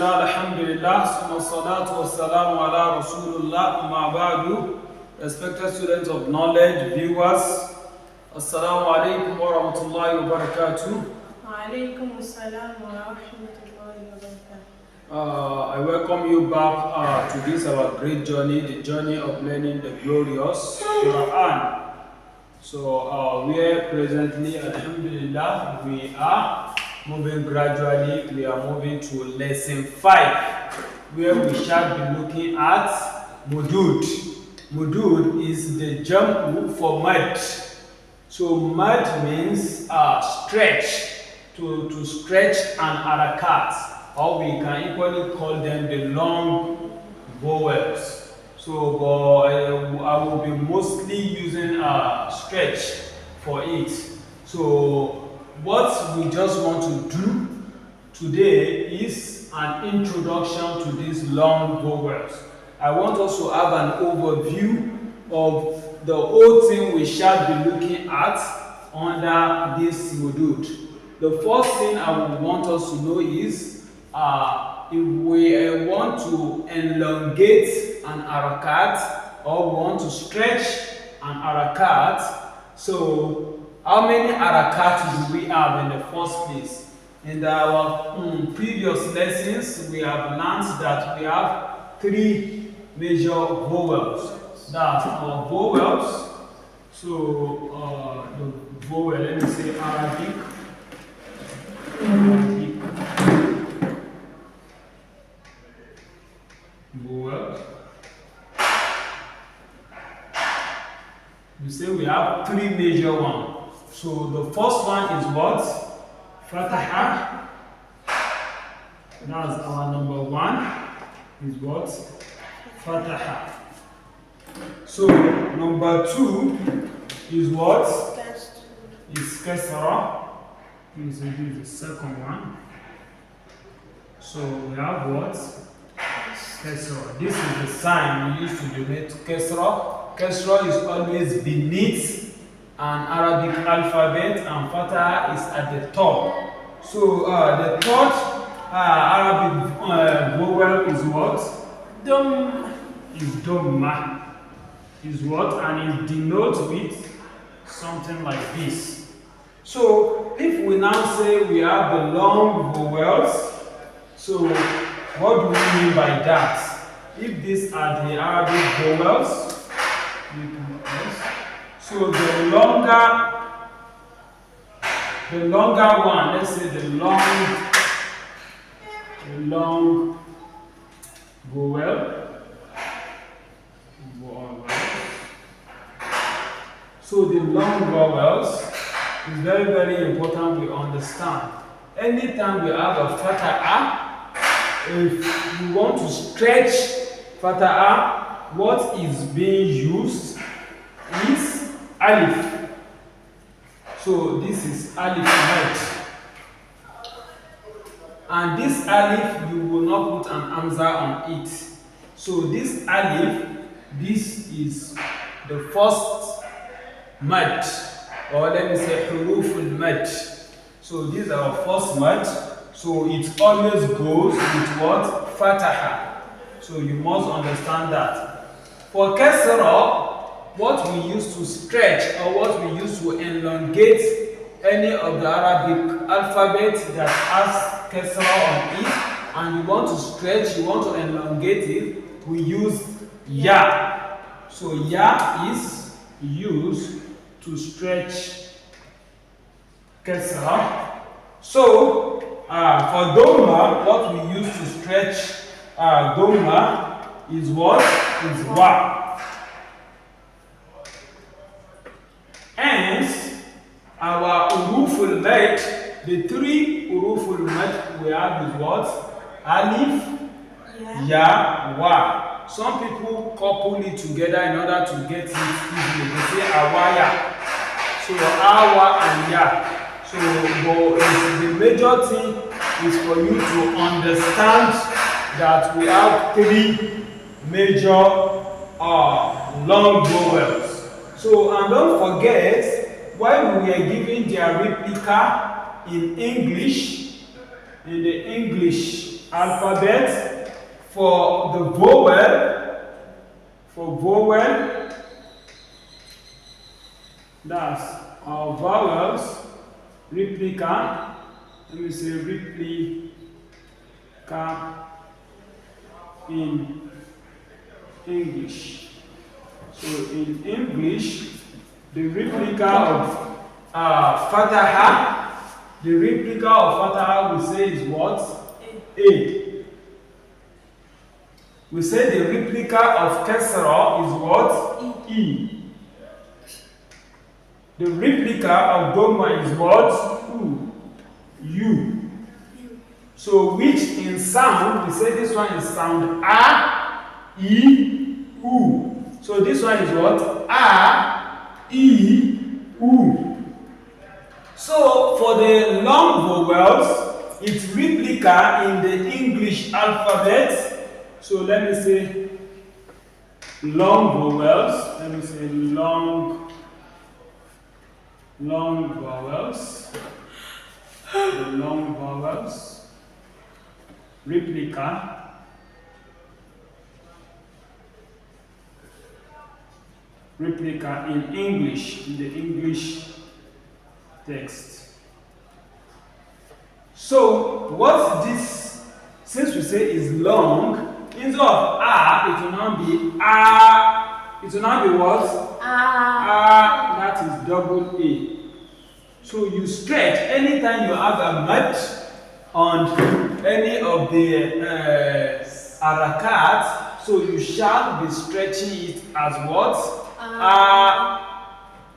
Bismillah, Alhamdulillah, Summa Salatu Wassalamu ala Rasulullah, Ma Ba'du. Respected students of knowledge, viewers, Assalamu alaikum wa rahmatullahi wa barakatuh. Wa alaikum assalam wa rahmatullahi wa barakatuh. I welcome you back to this our great journey, the journey of learning the glorious Quran. So we are presently, Alhamdulillah, we are moving gradually. We are moving to lesson 5, where we shall be looking at Mudud. Mudud is the jamu for mud. So mud means stretch, to stretch an harakat, or we can equally call them the long vowels. So I will be mostly using stretch for it. So what we just want to do today is an introduction to these long vowels. I want us to have an overview of the whole thing we shall be looking at under this Mudud. The first thing I would want us to know is if we want to elongate an harakat or want to stretch an harakat, so how many harakat do we have in the first place? In our previous lessons, we have learned that we have 3 major vowels. That's our vowels. So the vowel, let me say Arabic. Vowels. We say we have 3 major ones. So the first one is what? Fataha. That's our number 1. Is what? Fataha. So number 2 is what? Is Kasra. This is the second one. So we have what? Kasra. This is the sign we use to denote Kasra. Kasra is always beneath an Arabic alphabet, and Fatah is at the top. So the third Arabic vowel is what? Dom. Is Dhamma. Is what? And it denotes with something like this. So if we now say we have the long vowels, so what do we mean by that? If these are the Arabic vowels, so the longer one, let's say the long vowel. So the long vowels is very, very important we understand. Anytime we have a fatah, if we want to stretch fatah, what is being used is alif. So this is alif right. And this alif, you will not put an hamza on it. So this alif, this is the first mad, or let me say huruful mad. So this is our first mad. So it always goes with what? Fataha. So you must understand that. For kasra, what we use to stretch or what we use to elongate any of the Arabic alphabet that has kasra on it, and you want to stretch, you want to elongate it, we use ya. So ya is used to stretch kasra. So for dhamma, what we use to stretch dhamma is what? Is wa. Hence, our uruful mad, the 3 uruful mad we have is what? Alif, ya, wa. Some people couple it together in order to get it easily. They say awaya. So awa and ya. So the major thing is for you to understand that we have 3 major long vowels. So, and don't forget, while we were giving their replica in English, in the English alphabet. For the vowel, that's our vowels, replica. Let me say replica in English. So in English, the replica of Fataha, the replica of Fataha we say is what? A. We say the replica of Kasra is what? E. The replica of Dhamma is what? U. So which in sound, we say this one is sound A, E, U. So this one is what? A, E, U. So for the long vowels, it's replica in the English alphabet. So let me say long vowels. Let me say long vowels. The long vowels. Replica. Replica in English, in the English text. So what's this? Since we say is long, instead of A, it will now be A. It will now be what? A. That is double A. So you stretch anytime you have a mud on any of the harakat. So you shall be stretching it as what?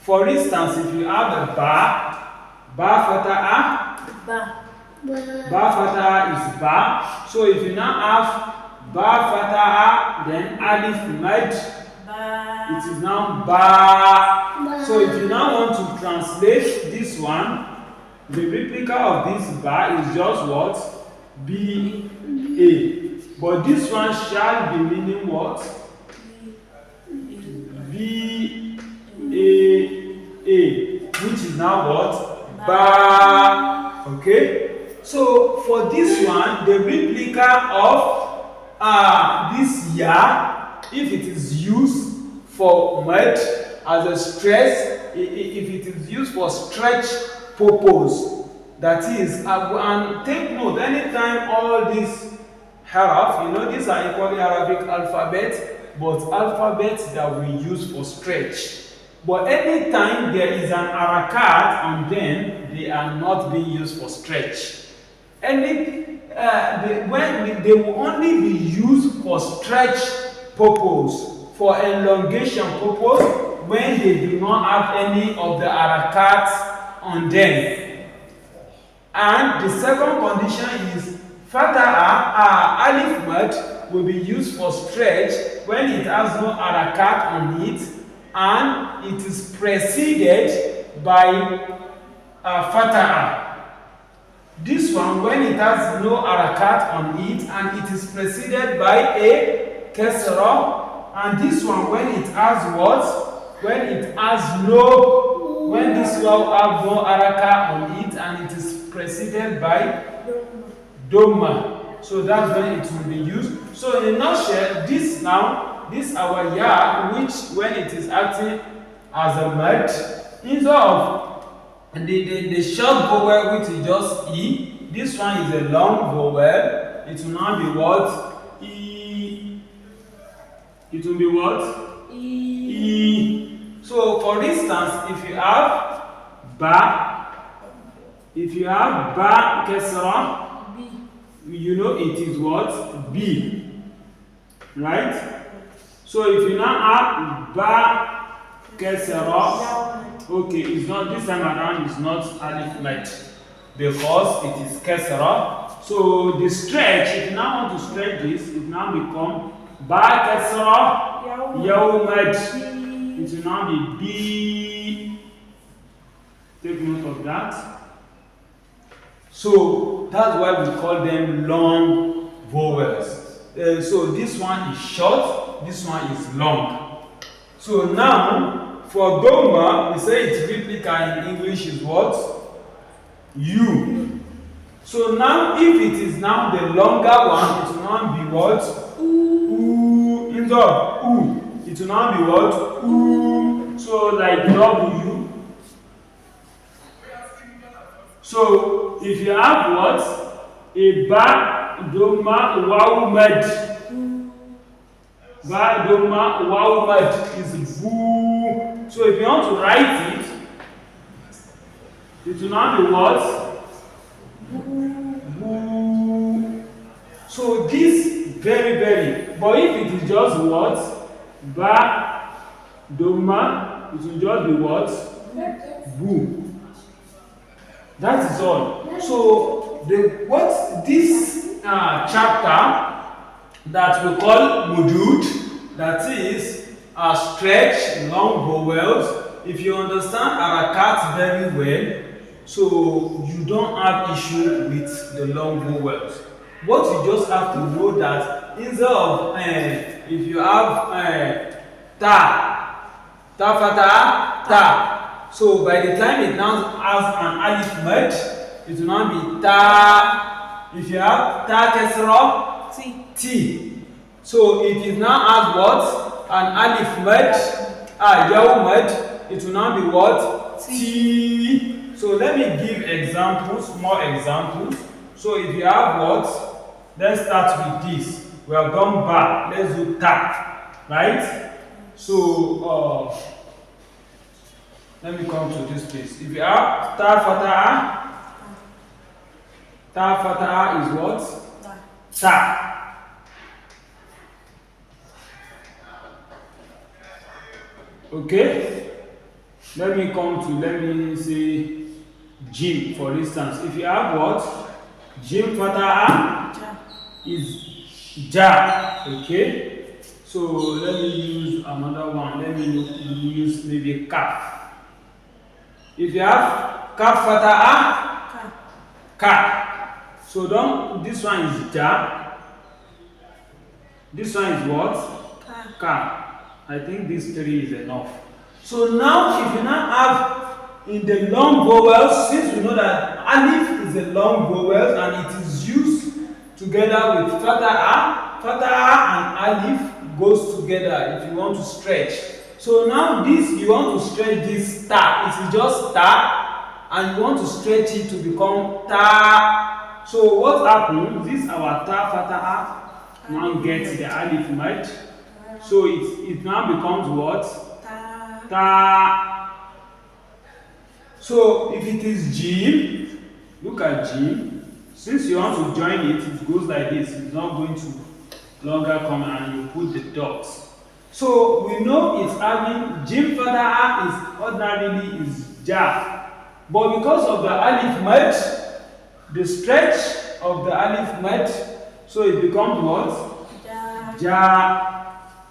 For instance, if you have a ba fatha ba fatha is ba. So if you now have ba fatha, then alif mad, it is now ba. So if you now want to translate this one, the replica of this ba is just what? B A. But this one shall be meaning what? B A, which is now what? Ba. Okay? So for this one, the replica of this ya, if it is used for mud as a stress, if it is used for stretch purpose, that is, and take note, anytime all these haraf, you know, these are equally Arabic alphabet, but alphabets that we use for stretch. But anytime there is an harakat on them, they are not being used for stretch. When they will only be used for stretch purpose, for elongation purpose, when they do not have any of the harakats on them. And the second condition is fatha alif mad will be used for stretch when it has no harakat on it and it is preceded by fatha. This one, when it has no harakat on it and it is preceded by a kasra, and this one, when it has what? When it has no, when this one has no harakat on it and it is preceded by dhamma. So that's when it will be used. So in a nutshell, this our ya, which when it is acting as a mad, instead of the short vowel which is just E, this one is a long vowel, it will now be what? E. It will be what? E. So for instance, if you have ba kasra, you know it is what? B. Right? So if you now have ba kasra, okay, it's not this time around, it's not alif mat because it is kasra. So the stretch, if you now want to stretch this, it now become ba kasra yawmad. It will now be B. Take note of that. So that's why we call them long vowels. So this one is short, this one is long. So now for dhamma, we say its replica in English is what? U. So now if it is now the longer one, it will now be what? Ooh. Instead of ooh, it will now be what? Ooh. So like W. So if you have what? A ba, doma, wow, med. Ba, doma, wow, med is boo. So if you want to write it, it will now be what? Boo. So this very, but if it is just what? Ba, doma, it will just be what? Boo. That is all. So this chapter that we call Mudud, that is stretch long vowels. If you understand harakat very well, so you don't have issue with the long vowels. What you just have to know that instead of if you have ta, ta. So by the time it now has an alif med, it will now be ta. If you have ta kesra, t. So it is now has what? An alif med, yaw med, it will now be what? T. So let me give examples, more examples. So if you have what? Let's start with this. We have gone back. Let's do ta, right? So let me come to this place. If you have ta fatah is what? Ta. Okay? Let me say jim, for instance. If you have what? Jim fatah is ja. Okay? So let me use another one. Let me use maybe kaf. If you have kaf fatah, ka. So this one is ja. This one is what? Ka. I think these three is enough. So now if you now have in the long vowels, since we know that alif is a long vowel and it is used together with fatah and alif goes together if you want to stretch. So now you want to stretch this ta. It is just ta, and you want to stretch it to become ta. So what happens? This our ta fatah now gets the alif med. So it now becomes what? Ta. So if it is jim, look at jim. Since you want to join it, it goes like this. It's not going to longer come and you put the dots. So we know it's having jim fatah is ordinarily is ja, but because of the alif med, the stretch of the alif med, so it becomes what? Ja.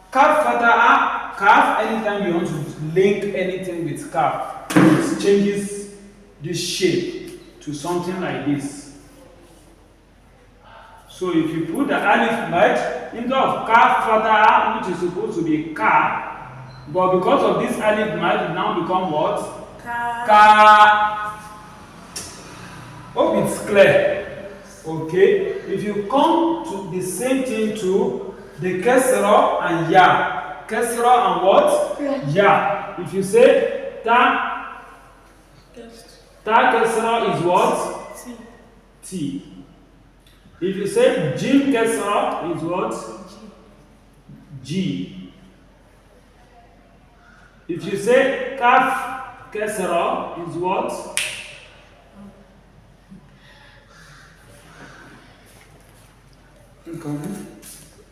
Kaf fatah, kaf. Anytime you want to link anything with kaf, it changes this shape to something like this. So if you put the alif med instead of kaf fatah, which is supposed to be ka, but because of this alif med, it now become what? Ka. Hope it's clear. Okay. If you come to the same thing to the kesra and ya. Kesra and what? Ya. If you say ta kesra is what? T. If you say jim kesra is what? G. If you say kaf kesra is what? Okay.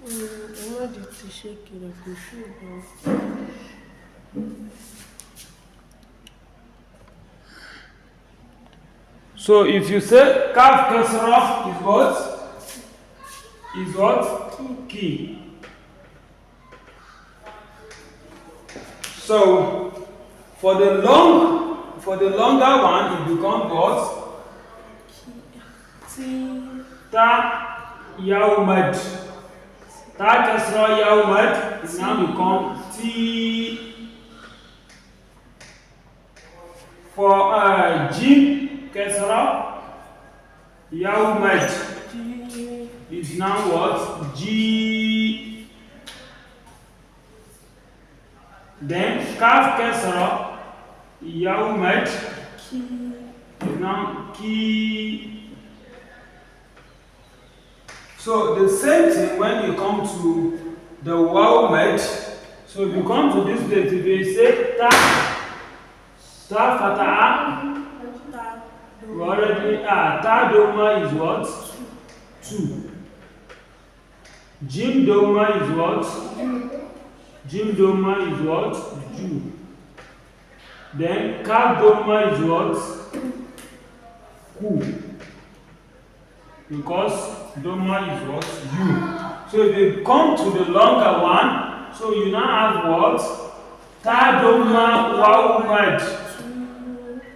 I'm ready to shake it off the shoe. So if you say kaf kasra is what? Is what? Key. So for the longer one, it becomes what? Ta yaumad. Ta kasra yaumad is now become T. For jim kasra Yawmed G. is now what? G. Then Kaf Kesra, Yawmed Key. is now Ki. So the same thing when you come to the Wawmed. So if you come to this place, if you say Ta, Ta Fata'a, Ta. we already Ta Doma is what? 2. Jim Doma is what? Jim Doma is what? Ju. Then Kaf Doma is what? Ku. Because Doma is what? U. So if you come to the longer one, so you now have what? Ta Doma Wawmed.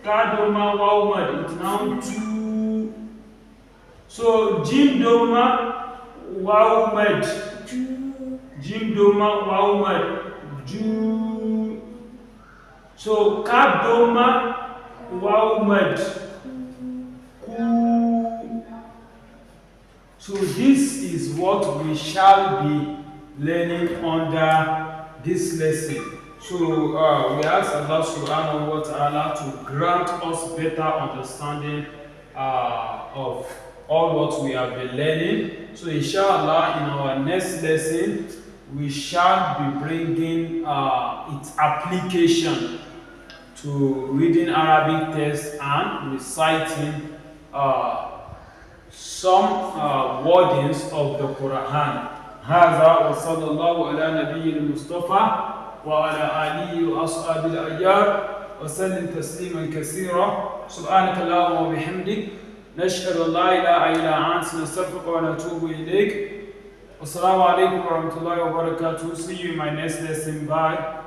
Ta Doma Wawmed. It's now 2. So Jim Doma Wawmed. Jim Doma Wawmed. Ju. So Kaf Doma Wawmed. Ku. So this is what we shall be learning under this lesson. So we ask Allah subhanahu wa ta'ala to grant us better understanding of all what we have been learning. So inshallah, in our next lesson, we shall be bringing its application to reading Arabic text and reciting some wordings of the Quran. هذا وصلى الله على نبي المصطفى وعلى آله وأصحابه الأخيار وسلم تسليما كثيرا سبحانك اللهم وبحمدك نشهد أن لا إله إلا أنت نستغفرك ونتوب إليك والسلام عليكم ورحمة الله وبركاته. See you in my next lesson. Bye.